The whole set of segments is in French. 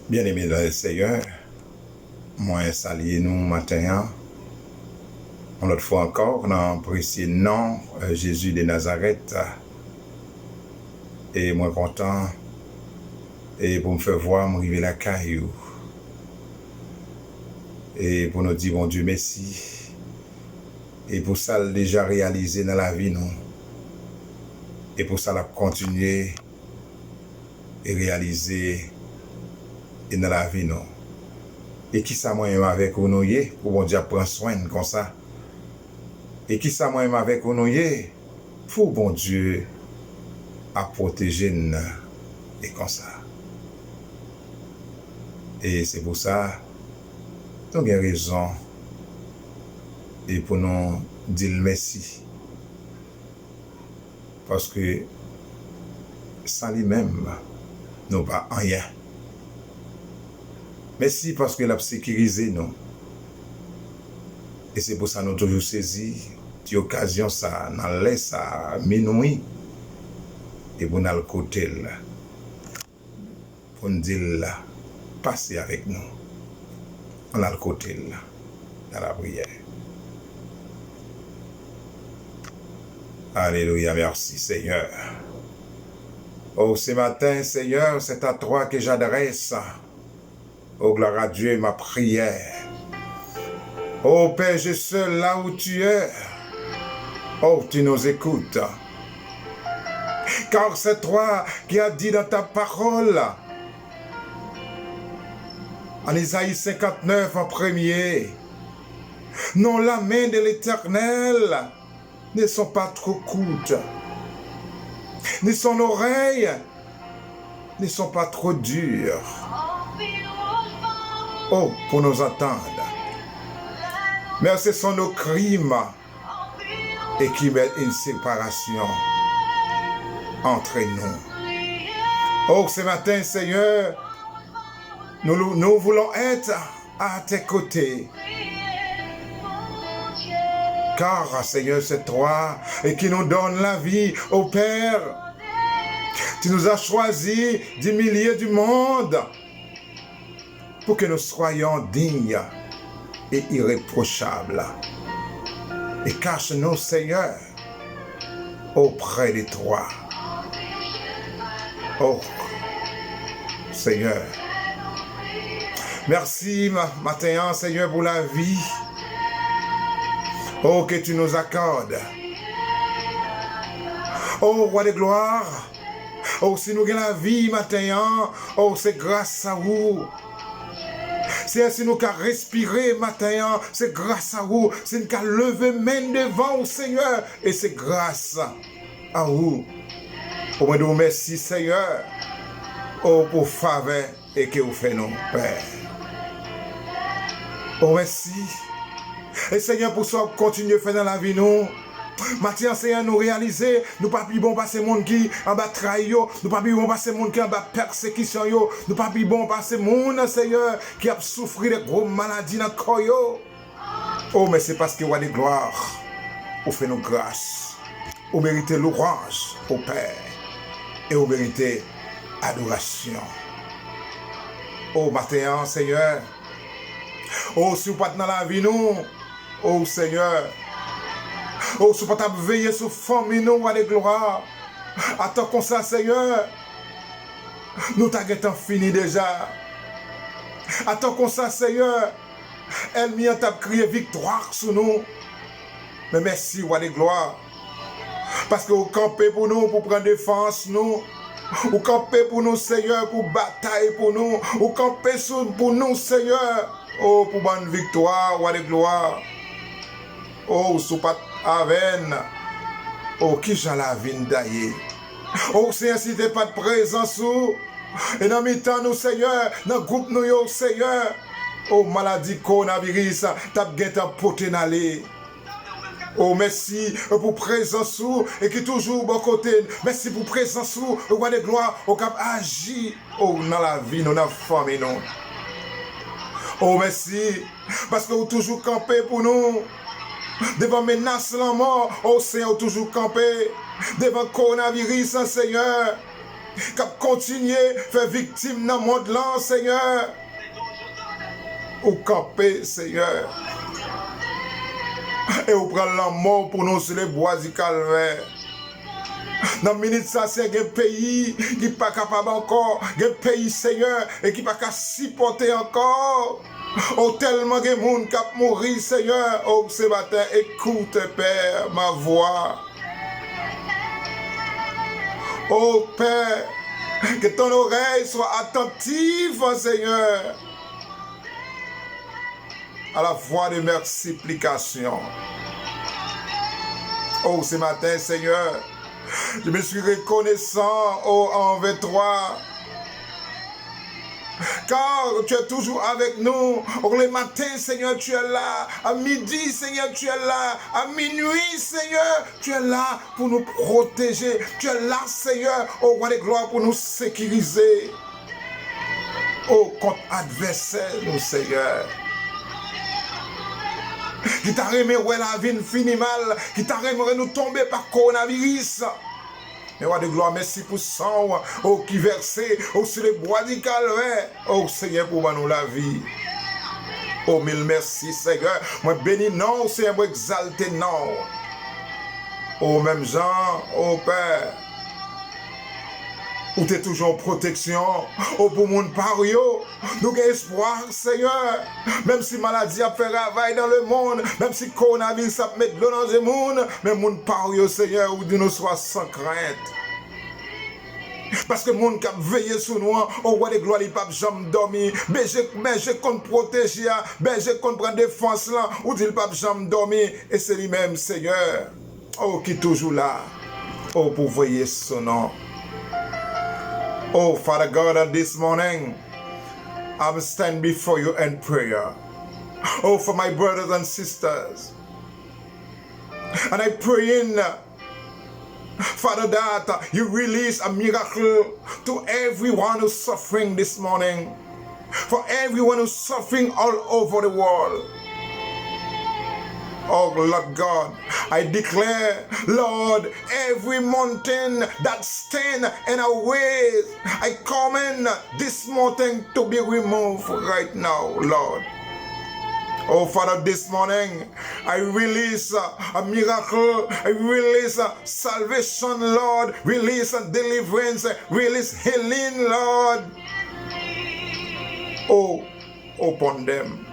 Bien-aimés dans le Seigneur, moi saluer nous matin, une autre fois encore, dans le précieux nom Jésus de Nazareth. Et moi content, et pour me faire voir, m'arriver la caillou. Et pour nous dire, bon Dieu, merci. Et pour ça, déjà réalisé dans la vie, nous. Et pour ça, la continuer et réaliser et dans la vie, nous. Et qui ça moi-même avec nous, pour bon Dieu prendre soin comme ça. Et qui ça moi-même avec nous, pour bon Dieu à protéger nous et comme ça. Et c'est pour ça, nous avons raison et pour nous dire merci. Parce que sans lui-même, nous pas rien. Merci parce qu'il a sécurisé nous. Et c'est pour ça que nous toujours saisi l'occasion ça, dans laisse à minuit, et pour nous le côté là, pour nous dire là, passez avec nous. On a le côté là, dans la prière. Alléluia, merci Seigneur. Oh, ce matin, Seigneur, c'est à toi que j'adresse, oh, gloire à Dieu, ma prière. Oh, Père, je suis là où tu es. Oh, tu nous écoutes. Car c'est toi qui as dit dans ta parole, en Isaïe 59 en premier, non, la main de l'Éternel ne sont pas trop courtes, ni son oreille ne sont pas trop dures. Oh, pour nous entendre. Mais ce sont nos crimes et qui mettent une séparation entre nous. Oh, ce matin, Seigneur, nous voulons être à tes côtés. Car, Seigneur, c'est toi et qui nous donne la vie, ô Père. Tu nous as choisis du milieu du monde pour que nous soyons dignes et irréprochables. Et cache-nous, Seigneur, auprès de toi. Oh, Seigneur. Merci, matin, Seigneur, pour la vie. Oh, que tu nous accordes. Oh, roi de gloire. Oh, si nous avons la vie, matin, oh, c'est grâce à vous. C'est ainsi nous qu'à respirer, matin, c'est grâce à vous. C'est nous qu'à lever main devant, Seigneur. Et c'est grâce à vous. Pour me dire merci, Seigneur. Oh, pour faveur et que vous faites nous, Père. Oh, merci. Et Seigneur, pour ça, continuez à faire dans la vie, nous. Matin, Seigneur, nous réaliser, nous pas plus bon passer monde qui en bas trahi, nous pas plus bon passer monde qui en bas persécution, nous pas plus bon passer monde, Seigneur, qui a souffert de gros maladies dans le corps. Oh, mais c'est parce que roi de gloire, vous fait nos grâces, vous méritez l'ouvrage au Père, et vous méritez adoration. Oh, matin, Seigneur, oh, si vous pas dans la vie, nous, oh, Seigneur, oh, si vous pas veiller sur famille, nous, roi de gloire, attends comme ça, Seigneur, nous t'avons fini déjà. Attends comme ça, Seigneur, elle m'y a crié victoire sur nous. Mais merci, roi de gloire, parce que vous campez pour nous, pour prendre défense, nous. Vous campez pour nous, Seigneur, pour bataille pour nous. Vous campez pour nous, Seigneur. Oh, pour bonne victoire, roi de gloire. Oh, sous pas aven. Oh, qui j'en la vine d'ailleurs. Oh, Seigneur, si t'es pas de présence, et dans le temps, nous, Seigneur, dans le groupe, nous, Seigneur. Oh, maladie, coronavirus, t'as bien porté d'aller. Oh, merci pour présence et qui est toujours bon côté. Merci pour présence, roi de gloire, au cap agir. Oh, dans la vie, nous, dans la famille, nous. Oh, merci, parce que vous toujours campé pour nous. Devant menace la mort, oh Seigneur, toujours campé. Devant coronavirus, Seigneur. qui continue à faire victime dans le monde là, Seigneur. Ou camper, Seigneur. Et ou prendre la mort pour nous sur les bois du calvaire. Dans la minute, ça, c'est un pays qui n'est pas capable encore, un pays, Seigneur, et qui n'est pas capable de supporter encore. Oh, tellement de monde qui a mouru, Seigneur. Oh, ce matin, écoute, Père, ma voix. Oh, Père, que ton oreille soit attentive, Seigneur, à la voix de mes supplications. Oh, ce matin, Seigneur, je me suis reconnaissant, oh, envers toi. Car tu es toujours avec nous. Oh, le matin, Seigneur, tu es là. À midi, Seigneur, tu es là. À minuit, Seigneur, tu es là pour nous protéger. Tu es là, Seigneur, au roi de gloire, pour nous sécuriser. Oh, contre adversaire, nous, Seigneur. Qui t'a remis ouais la vie fini mal, qui t'a remis nous tomber par coronavirus. Mais roi de gloire, merci pour sang, oh qui versé, oh sur les bois du calvaire, oh Seigneur pour nous la vie. Oh mille merci Seigneur, moi bénis non, Seigneur, moi exalté non. Oh même Jean, oh Père. Ou t'es toujours en protection, ou pour mon pario, nous avons espoir, Seigneur. Même si maladie a fait travail dans le monde, même si coronavirus a mis de l'eau dans le monde, mais mon pario, Seigneur, ou de nous soit sans crainte. Parce que le monde qui a veillé sur nous, au roi de gloire, il n'a pas jamais dormi. Mais je compte protéger, mais je compte prendre défense là, ou il n'a pas jamais dormi. Et c'est lui-même, Seigneur, oh, qui est toujours là, oh, pour veiller son nom. Oh, Father God, this morning, I'm standing before you in prayer. Oh, for my brothers and sisters. And I pray in, Father, that you release a miracle to everyone who's suffering this morning. For everyone who's suffering all over the world. Oh, Lord God, I declare, Lord, every mountain that stand in our way, I command this mountain to be removed right now, Lord. Oh, Father, this morning, I release a miracle, I release salvation, Lord, release deliverance, release healing, Lord. Oh, upon them.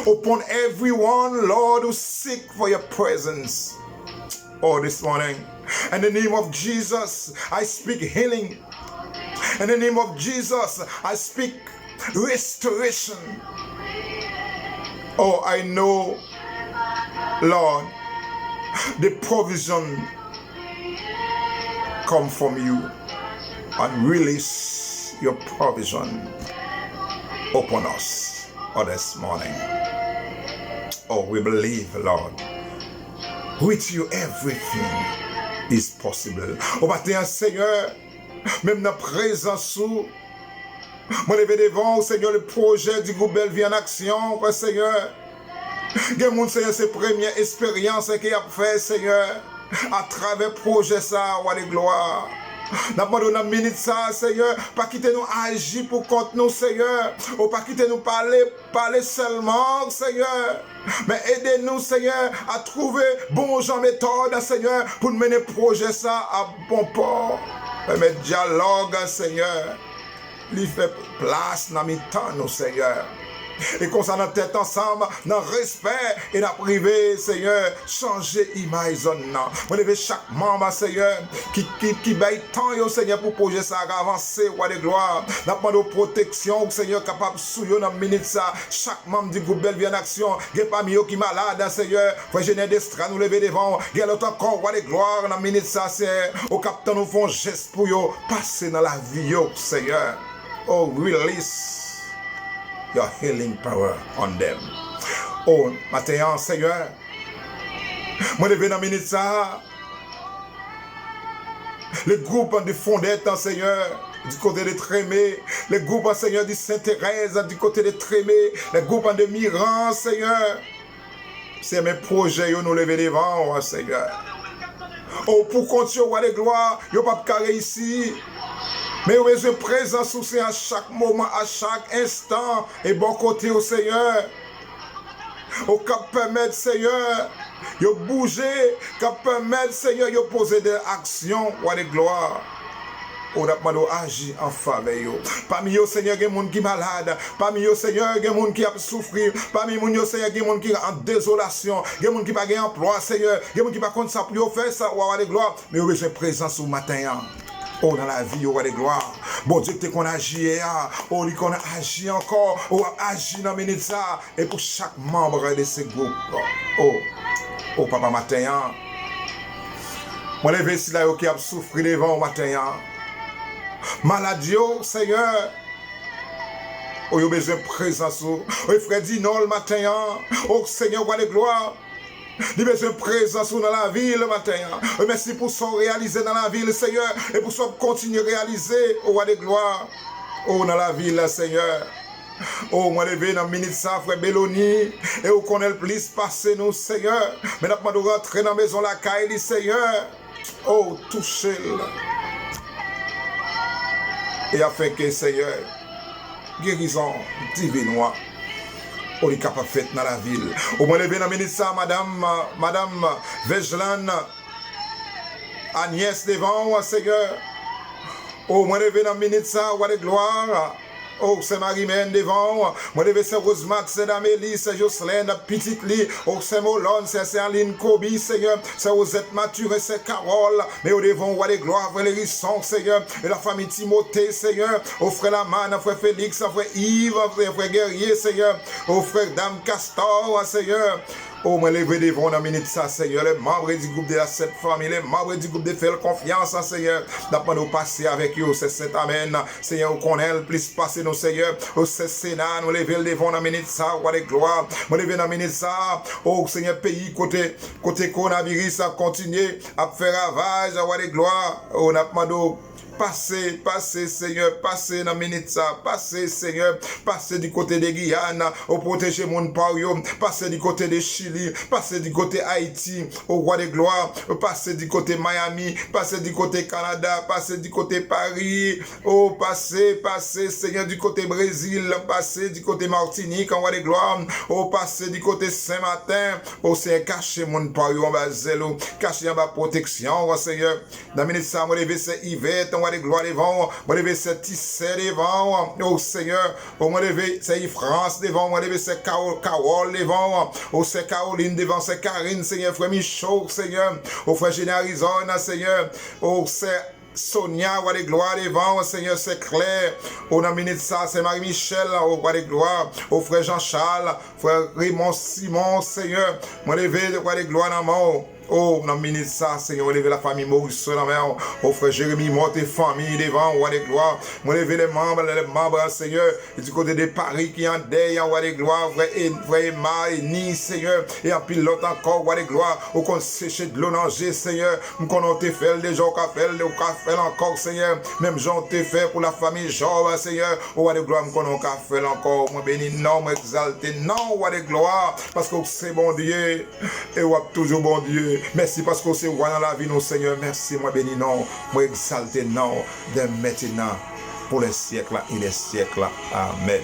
Upon everyone, Lord, who seek for your presence. Oh, this morning, in the name of Jesus, I speak healing. In the name of Jesus, I speak restoration. Oh, I know, Lord, the provision come from you, and release your provision upon us. Oh, this morning. Oh, we believe, Lord. With you, everything is possible. Oh, matin, Seigneur, même dans la présence où, moi, lever devant, Seigneur, le projet du groupe Belle Vie en action, Seigneur. Gen moun, Seigneur, c'est première expérience qu'il a fait, Seigneur, à travers le projet, ça, roi de gloire. N'a pas donné une minute ça, Seigneur, pas quitter nous agir pour contre nous, Seigneur, ou pas quitter nous parler seulement, Seigneur, mais aidez-nous, Seigneur, à trouver bon genre méthode, Seigneur, pour mener le projet ça à bon port. Permettre dialogue, Seigneur, lui fait place dans mes temps, nous, Seigneur. Et qu'on s'en tête ensemble, dans le respect et dans le privé, Seigneur, changer l'image zone. On lève chaque membre, Seigneur, qui baille tant, Seigneur, pour projet ça, avancer, roi de gloire. N'a pas de protection, Seigneur, capable de souiller dans la minute ça. Chaque membre du groupe Belle Vie en action, il n'y a pas mieux qui est malade, Seigneur. Frère Général d'Estra, nous lever devant. Il y a l'autre encore, roi de gloire, dans la minute ça, c'est au capitaine, nous font geste pour yo, passer dans la vie, Seigneur. Oh, release your healing power on them. Oh, matin, Seigneur, moi, je vais dans la minute ça. Le groupe du Fondette, Seigneur, du côté de Trémé, le groupe, Seigneur, du Sainte-Thérèse, du côté de Trémé, le groupe de Miran, Seigneur. C'est mes projets, nous lever devant, Seigneur. Oh, pour continuer, roi de gloire, yo pas carré ici. Mais vous besoin de présence aussi à chaque moment, à chaque instant. Et bon côté au Seigneur. Au cap permettre, Seigneur, de bouger, cap permettre, Seigneur, de poser des actions ou des gloires. On a demandé agir en faveur. Parmi eux, Seigneur, il y a des gens qui sont malades. Parmi eux, Seigneur, il y a des gens qui ont souffert. Parmi eux, Seigneur, il y a des gens qui sont en désolation. Il y a des gens qui n'ont pas d'emploi, Seigneur. Il y a des gens qui n'ont pas contre ça pour faire ça ou avoir des gloires. Mais vous avez présence au matin. Oh, dans la vie, oh, des gloires. Bon Dieu, qu'on agit, oh, qu'on agit encore, oh, agit dans minute ça. Et pour chaque membre de ce groupe. Oh, papa matin. Moi, les vessies là, qui ont souffert devant au matin. Maladie, Seigneur. Oh, il y a besoin de présence. Oh, frère, dis non le matin. Oh, Seigneur, roi de gloire. Il y a besoin de présence dans la ville le matin. Oh, merci pour ce réaliser dans la ville, Seigneur. Et pour ce continuer à réaliser, oh, roi de gloire. Oh, dans la ville, Seigneur. Oh, moi, levé dans la minute ça, frère Belloni. Et où qu'on ait le plus passé, nous, Seigneur. Mais nous avons rentrer dans la maison, la caille, Seigneur. Oh, touchez-le. Et afin que, Seigneur, guérison divine, on est capable de faire dans la ville. Au moins, levé dans la minute ça, Madame Vejlan, Agnès devant, Seigneur. Au moins, levé dans la minute ça, roi de gloire. Oh, c'est Marie-Mène devant. Moi, c'est Rosemat, c'est Damélie, c'est Jocelyne, Petite Lee. Oh, c'est Molon, c'est Aline Kobi, Seigneur. C'est Rosette Mature, c'est Carole. Mais au devant, roi de gloire, frère Lérisson, Seigneur. Et la famille Timothée, Seigneur. Oh, frère Laman, frère Félix, frère Yves, frère Guerrier, Seigneur. Oh, frère Dame Castor, Seigneur. Oh, moi, levé devant dans la minute ça, Seigneur. Les membres du groupe de la cette famille, les membres du groupe de faire confiance, Seigneur. D'après nous passer avec eux, c'est cet amen. Seigneur, qu'on ait le plus passer, nos Seigneur. Oh, c'est Sénat, nous lever devant dans la minute ça, roi de gloire. Moi, lever dans la minute ça. Oh, Seigneur, pays, côté coronavirus, a continué à faire ravage, roi de gloire. Oh, n'a pas Passez, Seigneur, passez dans la minute ça, passez, Seigneur, passez du côté de Guyane, au protéger mon pario, passez du côté de Chili, passez du côté Haïti, au roi de gloire, passez du côté Miami, passez du côté Canada, passez du côté Paris, oh, passez, Seigneur, du côté Brésil, passez du côté Martinique, en roi de gloire, oh, passez du côté Saint-Martin, oh, Seigneur, cachez mon pario en bas zélo, cachez en bas protection, oh, Seigneur, dans la minute ça, moi, c'est Yvette, de gloire devant, moi lever c'est Tissé devant, oh Seigneur, oh moi lever c'est France devant, moi lever c'est Carole devant, oh c'est Caroline devant, c'est Karine, Seigneur, frère Michaud, Seigneur, oh frère Arizona, Seigneur, oh c'est Sonia, roi de gloire devant, Seigneur, c'est Claire, oh dans minute ça, c'est Marie-Michel, oh roi de gloire, oh frère Jean-Charles, frère Raymond Simon, Seigneur, moi lever roi de gloire dans mon oh, dans minute ça, Seigneur, lever la famille Maurice, la mère, oh frère Jérémie, morte et famille devant, roi de gloire, moi lever les membres, Seigneur, et du côté de Paris qui en deuil, roi de gloire, frère Emma et Nice, Seigneur, et en pilote encore, roi de gloire, au qu'on séché de l'eau nager, Seigneur, qu'on a été fait, des gens qu'on fait encore, Seigneur, même gens t'ai fait pour la famille Job, Seigneur, au roi de gloire, qu'on a fait encore, moi béni, non, moi exalté, non, roi de gloire, parce que c'est bon Dieu, et on toujours bon Dieu. Merci parce que c'est roi dans la vie, nous, Seigneur. Merci, moi béni, non. Moi exalté, non. De maintenant, pour les siècles et les siècles. Amen.